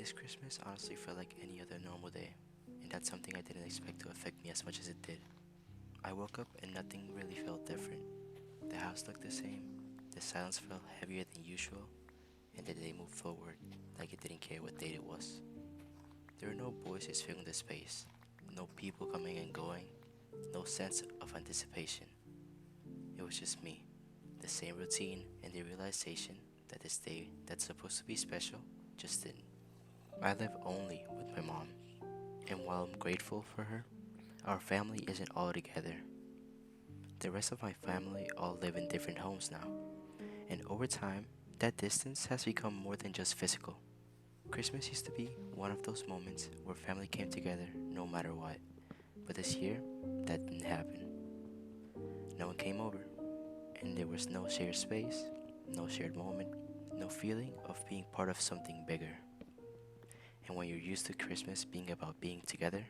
This Christmas honestly felt like any other normal day, and that's something I didn't expect to affect me as much as it did. I woke up and nothing really felt different. The house looked the same, the silence felt heavier than usual, and the day moved forward like it didn't care what date it was. There were no voices filling the space, no people coming and going, no sense of anticipation. It was just me, the same routine, and the realization that this day that's supposed to be special just didn't. I live only with my mom, and while I'm grateful for her, our family isn't all together. The rest of my family all live in different homes now, and over time, that distance has become more than just physical. Christmas used to be one of those moments where family came together no matter what, but this year, that didn't happen. No one came over, and there was no shared space, no shared moment, no feeling of being part of something bigger. And when you're used to Christmas being about being together,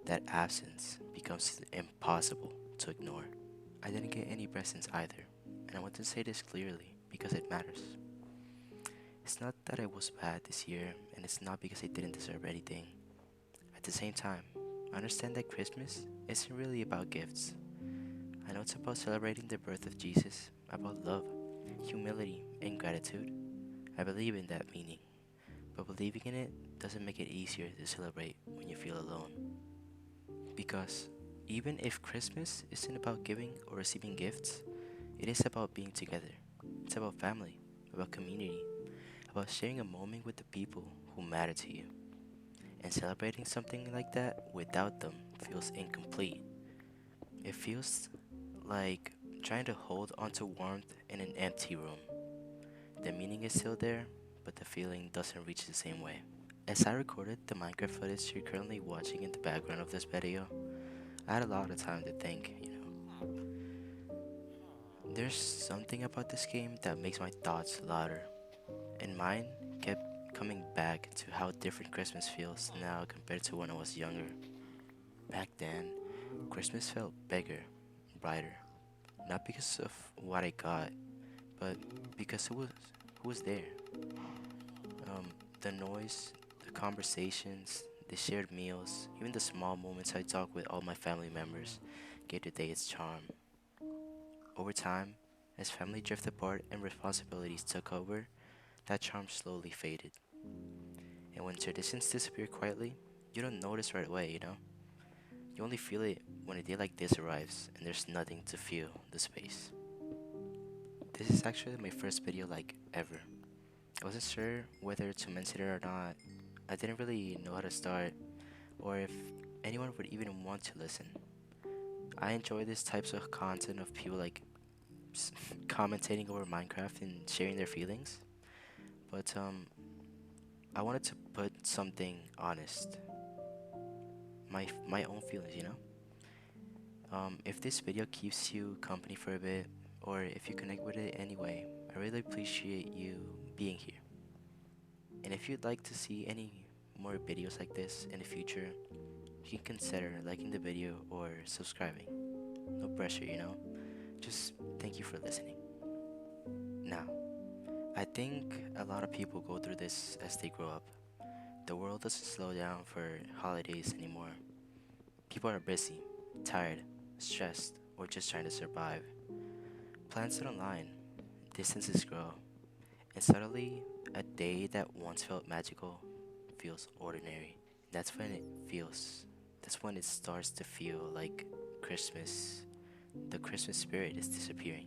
that absence becomes impossible to ignore. I didn't get any presents either, and I want to say this clearly because it matters. It's not that I was bad this year, and it's not because I didn't deserve anything. At the same time, I understand that Christmas isn't really about gifts. I know it's about celebrating the birth of Jesus, about love, humility, and gratitude. I believe in that meaning, but believing in it doesn't make it easier to celebrate when you feel alone. Because even if Christmas isn't about giving or receiving gifts, it is about being together. It's about family, about community, about sharing a moment with the people who matter to you. And celebrating something like that without them feels incomplete. It feels like trying to hold onto warmth in an empty room. The meaning is still there, but the feeling doesn't reach the same way. As I recorded the Minecraft footage you're currently watching in the background of this video, I had a lot of time to think. There's something about this game that makes my thoughts louder, and mine kept coming back to how different Christmas feels now compared to when I was younger. Back then, Christmas felt bigger, brighter, not because of what I got, but because who was there. Um, the noise, the conversations, the shared meals, even the small moments I talk with all my family members gave the day its charm. Over time, as family drifted apart and responsibilities took over, that charm slowly faded. And when traditions disappear quietly, you don't notice right away. You only feel it when a day like this arrives and there's nothing to fill the space. This is actually my first video like ever. I wasn't sure whether to mention it or not. I didn't really know how to start or if anyone would even want to listen. I enjoy these types of content of people like commentating over Minecraft and sharing their feelings, but I wanted to put something honest, my own feelings. If this video keeps you company for a bit, or if you connect with it anyway, I really appreciate you being here. And if you'd like to see any more videos like this in the future, you can consider liking the video or subscribing. No pressure. Just thank you for listening. Now, I think a lot of people go through this as they grow up. The world doesn't slow down for holidays anymore. People are busy, tired, stressed, or just trying to survive. Plans don't align, distances grow, and suddenly, a day that once felt magical feels ordinary. That's when it feels, that's when it starts to feel like Christmas. The Christmas spirit is disappearing.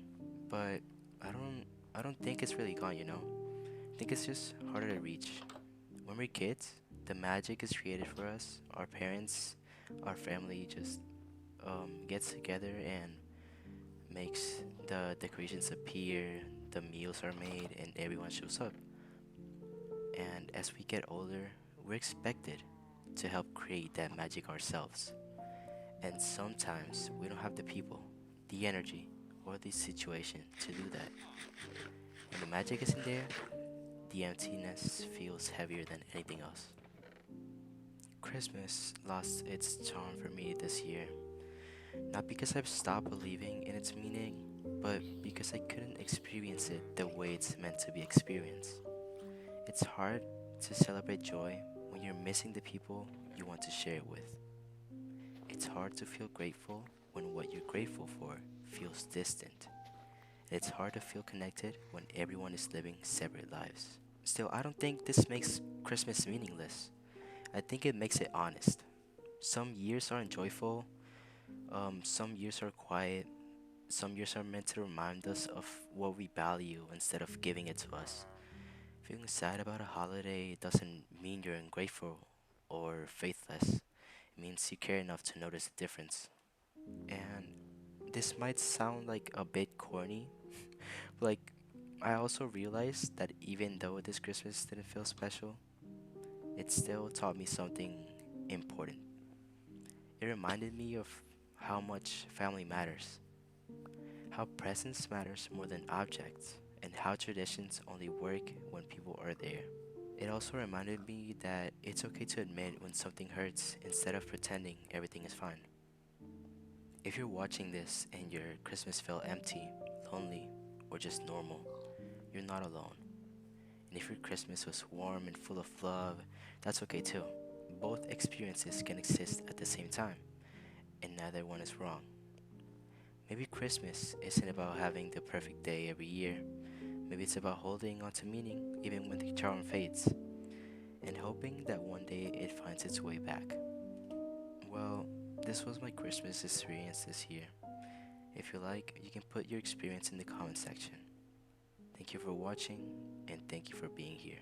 But I don't, I don't think it's really gone. I think it's just harder to reach. When we're kids, the magic is created for us. Our parents, our family just gets together and makes the decorations appear, the meals are made, and everyone shows up. And as we get older, we're expected to help create that magic ourselves. And sometimes we don't have the people, the energy, or the situation to do that. When the magic isn't there, the emptiness feels heavier than anything else. Christmas lost its charm for me this year, not because I've stopped believing in its meaning, but because I couldn't experience it the way it's meant to be experienced. It's hard to celebrate joy when you're missing the people you want to share it with. It's hard to feel grateful when what you're grateful for feels distant. And it's hard to feel connected when everyone is living separate lives. Still, I don't think this makes Christmas meaningless. I think it makes it honest. Some years are joyful, some years are quiet, some years are meant to remind us of what we value instead of giving it to us. Feeling sad about a holiday doesn't mean you're ungrateful or faithless. It means you care enough to notice the difference. And this might sound like a bit corny, but like I also realized that even though this Christmas didn't feel special, it still taught me something important. It reminded me of how much family matters, how presence matters more than objects, and how traditions only work when people are there. It also reminded me that it's okay to admit when something hurts instead of pretending everything is fine. If you're watching this and your Christmas felt empty, lonely, or just normal, you're not alone. And if your Christmas was warm and full of love, that's okay too. Both experiences can exist at the same time, and neither one is wrong. Maybe Christmas isn't about having the perfect day every year. Maybe it's about holding on to meaning even when the charm fades, and hoping that one day it finds its way back. Well, this was my Christmas experience this year. If you like, you can put your experience in the comment section. Thank you for watching, and thank you for being here.